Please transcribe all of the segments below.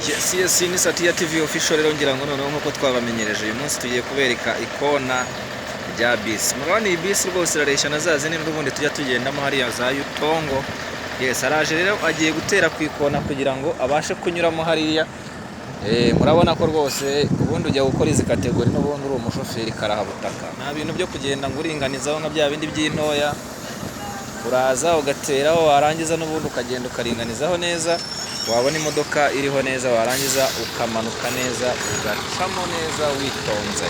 Yes, ni Satya TV official rero ngira ngo noneho nkuko twabamenyereje uyu munsi tugiye kubereka ikona rya bisi. Murabona iyi bisi rwose iraresha na za zindi n'ubundi tujya tugendamo hariya za Yutongo. Yes, araje rero agiye gutera ku ikona kugira ngo abashe kunyuramo hariya. Murabona ko rwose ubundi ujya gukora izi kategori n'ubundi uri umushoferi karahabutaka. Nta bintu byo kugenda ngo uringanizaho nka bya bindi by'intoya. Uraza ugateraho warangiza n'ubundi ukagenda ukaringanizaho neza. Wabona imodoka iriho neza warangiza ukamanuka neza ugacamo neza witonze.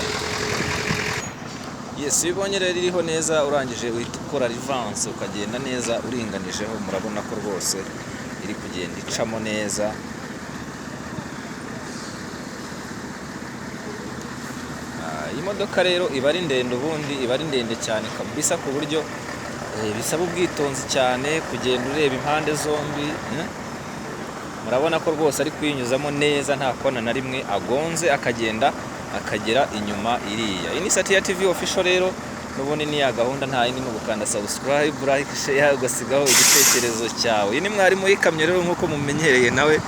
Yes, ibonye rero iriho neza urangije uhita ukora reverse ukagenda neza uringanijeho. Murabona ko rwose iri kugenda icamo neza. Iyi modoka rero iba ari ndende, ubundi iba ari ndende cyane kabisa ku buryo bisaba ubwitonzi cyane kugenda ureba impande zombi. Murabona ko rwose ari kwinyuzamo neza nta kona na rimwe agonze akagenda akagera inyuma iriya. Iyi ni Satya TV official rero n'ubundi ni ya gahunda nta yindi no gukanda subscribe, like, share ugasigaho igitekerezo cyawe. Iyi ni mwarimu y'ikamyo rero nkuko mumenyereye nawe.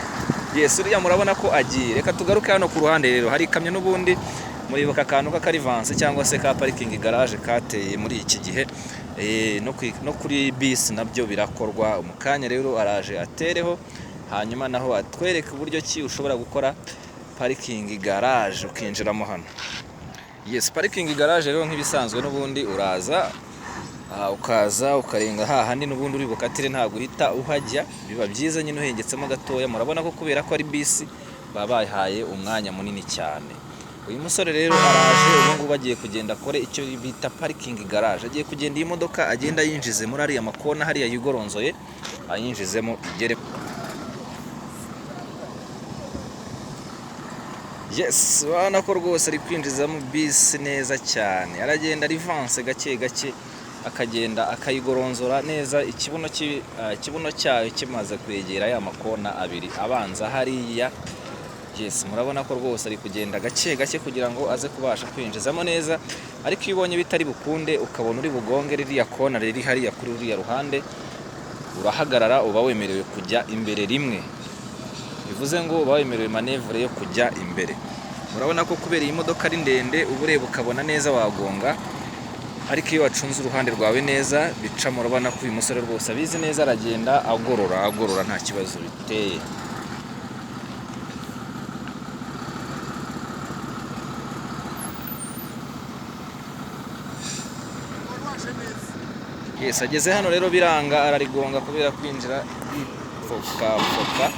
Yes, uriya murabona ko agiye. Reka tugaruke hano ku ruhande rero hari ikamyo n'ubundi muribuka akantu k'akarivanse cyangwa se ka parking garage kateye muri iki gihe. No kuri bisi nabyo birakorwa. Umukanya rero araje atereho hanyuma naho atwereka uburyo ki ushobora gukora parking garage ukinjiramo hano. Yes, parking garage rero nk'ibisanzwe n'ubundi uraza ukaza ukarenga hahandi n'ubundi uri bukatire nta guhita uhajya. Biba byiza nyine uhengetsemo gatoya. Murabona ko kubera ko ari bisi babahaye umwanya munini cyane. Uyu musore rero araje ubu ngubu bagiye kugenda akore icyo bita parking garage. Agiye kugenda iyi modoka agenda yinjize muri ariya makona hariya yigoronzoye ayinjizemo igere. Yes, urabona ko rwose ari kwinjizamo bisi neza cyane. Aragenda reverse gake gake akagenda akayigoronzora neza. Ikibuno cyayo kimaze kwegera ya makona abiri abanza hariya. Yes, murabona ko rwose ari kugenda gake gake kugira ngo aze kubasha kwinjizamo neza. Ariko iyo ubonye bitari bukunde ukabona uri bugonge ririya kona riri hariya kuri uriya ruhande, urahagarara uba wemerewe kujya imbere rimwe. Bivuze ngo uba wemerewe manevure yo kujya imbere. Murabona ko kubera iyi modoka ari ndende uba ureba ukabona neza wagonga. Ariko iyo wacunze uruhande rwawe neza bica. Murabona ko uyu musore rwose abizi neza aragenda agorora nta kibazo biteye. Yes, ageze hano rero biranga ararigonga kubera kwinjira foka.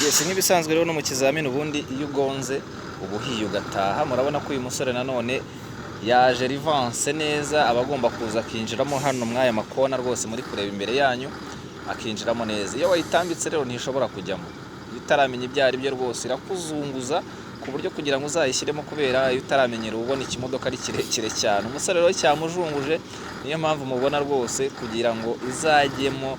Yes, nk'ibisanzwe rero no mu kizamini ubundi iyo ugonze ubuhiye ugataha. Murabona ko uyu musore nanone yaje reverse neza abagomba kuza akinjiramo hano mwaya makona rwose muri kureba imbere yanyu akinjiramo neza. Iyo wayitambitse rero ntishobora kujyamo. Iyo utaramenya ibyo ari byo rwose irakuzunguza ku buryo kugira ngo uzayishyiremo kubera iyo utaramenyera ubona ikimodoka ari kirekire cyane. Umusore rero cyamujunguje niyo mpamvu mubona rwose kugira ngo izajyemo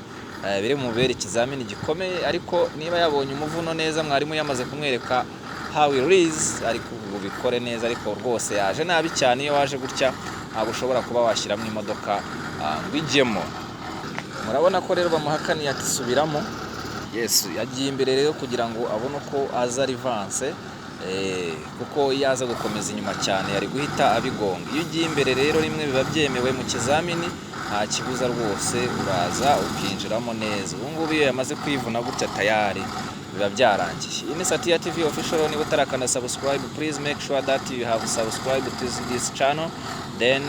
biri mubere ikizamini gikomeye. Ariko niba yabonye umuvuno neza mwarimu yamaze kumwereka how it is ariko ubikore neza. Ariko rwose yaje nabi cyane. Iyo waje gutya ntabwo ushobora kuba washyiramo imodoka ngo ijyemo. Murabona ko rero bamuhakaniye ati subiramo. Yes, yagiye imbere rero kugira ngo abone uko aza reverse. Kuko yaza gukomeza inyuma cyane yari guhita abigonga. Iyo ugiye imbere rero rimwe biba byemewe mu kizamini nta kibuza rwose uraza ukinjiramo neza. Ubu ngubu iyo yamaze kwivuna gutya tayari biba byarangiye. Iyi ni Satya TV official. Niba utarakanda subscribe, please make sure that you have subscribed to this channel, then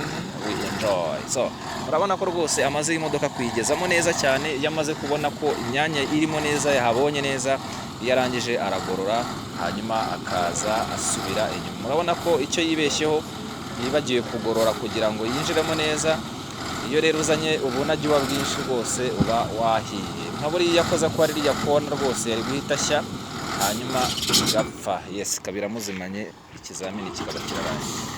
we enjoy. So urabona ko rwose amaze imodoka kuyigezamo neza cyane. Iyo amaze kubona ko imyanya irimo neza yahabonye neza, iyo arangije aragorora hanyuma akaza asubira inyuma. Murabona ko icyo yibeshyeho yibagiwe kugorora kugira ngo yinjiremo neza. Iyo rero uzanye ubona ajya uba bwinshi rwose uba wahiye. Nka buriya yakoze ko ari iriya kona rwose yari guhita ashya hanyuma igapfa. Yes, kabira muzimanye ikizamini kikaba kirarangiye.